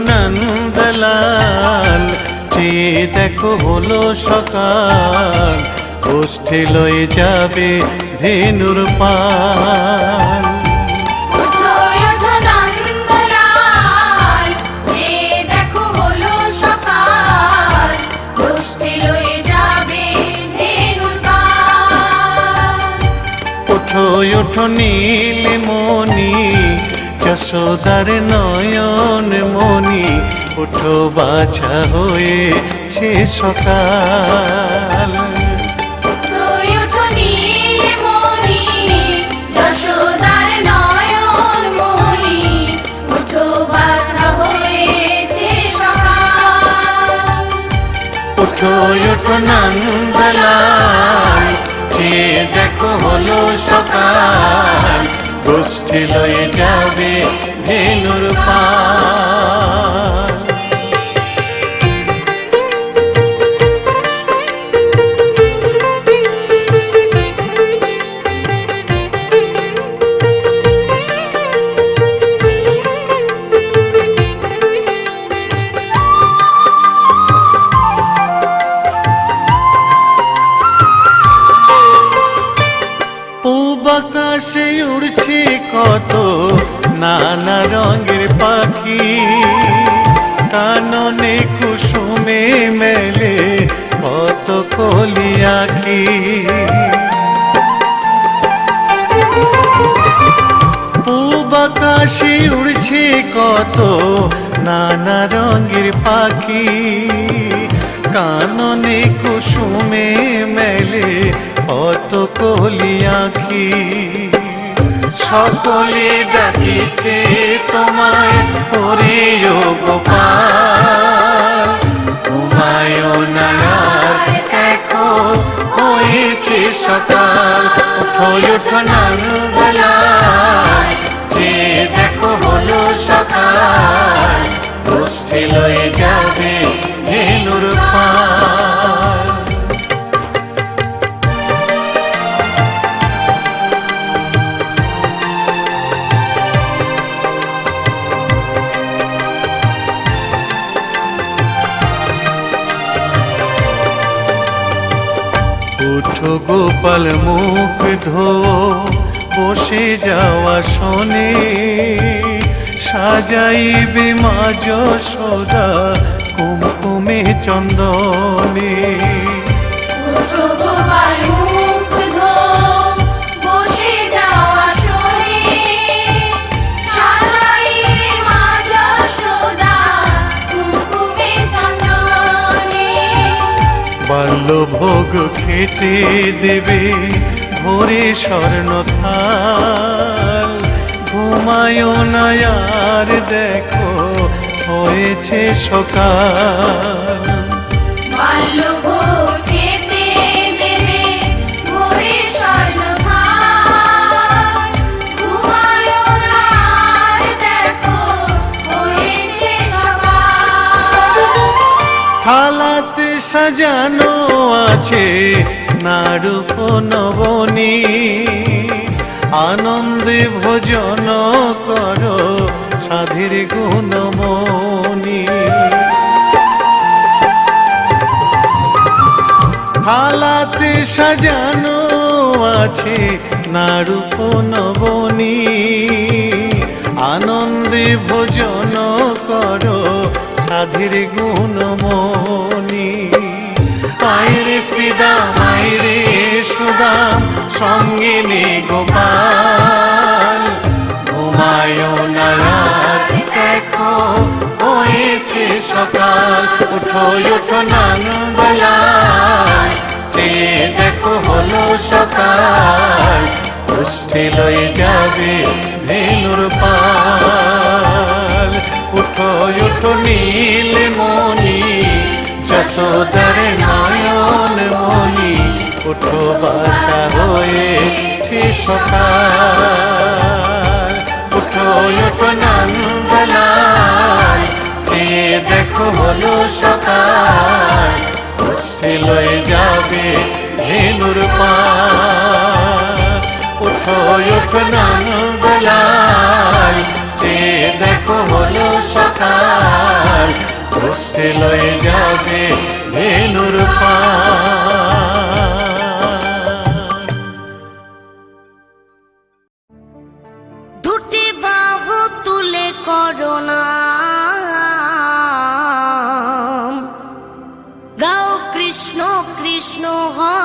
নন্দলাল, চেয়ে দেখো হলো সকাল, গোষ্ঠী লয়ে যাবে ধেনুর পাল। ওঠো নীলমণি, যশোদার নয়ন মণি, ওঠো বাছা হয়েছে সকাল। ওঠো নীলমণি, যশোদার নয়ন মণি, ওঠো বাছা হয়েছে সকাল। ওঠো নন্দলাল, চেয়ে দেখো হলো সকাল, গোষ্ঠী লয়ে যাবে ধেনুর পাল। আকাশে উড়ছে কত নানা রঙের পাখি, কাননে কুসুমে মেলে কত কলি আঁখি। পূব আকাশে উড়ছে কত নানা রঙের পাখি, কাননে কুসুমে মেলে কত কলি আঁখি। সকলে ডাকিছে তোমায় ওরে ও গোপাল, ঘুমায় না আর দেখো হয়েছে সকাল। ওঠো নন্দলাল, যে দেখো হলো সকাল, গোষ্ঠী লয়ে যাবে ধেনুর পাল। ওঠো গোপাল মুখ ধো, বসে যাওয়া শোনে, সাজাইবে মা যশোদা কুমকুমে চন্দনে। বাল্যভোগ খেতে দেবে ভোরে স্বর্ণ থাল, ঘুমায় না আর দেখো হয়েছে সকাল। বাল্যভোগ খেতে দেবে ভোরে স্বর্ণ থাল, ঘুমায় না আর দেখো হয়েছে সকাল। থালাতে সাজানো আছে নারূপ নবনী, আনন্দে ভোজন করো সাধীর গুণমণি। থালাতে সাজানো আছে নারূপ নবনী, আনন্দে ভোজন করো সাধীর গুণমণি। আইরে শ্রীদাম আইরে সুদাম, সঙ্গে নে গোপাল, ঘুমায় না আর দেখো হয়েছে সকাল। ওঠো নন্দলাল, চেয়ে দেখো হলো সকাল, গোষ্ঠী লয়ে যাবে ধেনুর পাল। ওঠো নীলমণি, যশোদার নয়ন মণি, ওঠো বাছা হয়েছে সকাল। ওঠো নন্দলাল, চেয়ে দেখো হলো সকাল, গোষ্ঠী লয়ে যাবে ধেনুর পাল। ওঠো নন্দলাল, চেয়ে দেখো হলো সকাল, কষ্টে লয়ে যাবে ধেনুর পার। দুটি বাহু তুলে করোনা গাও কৃষ্ণ কৃষ্ণ হয়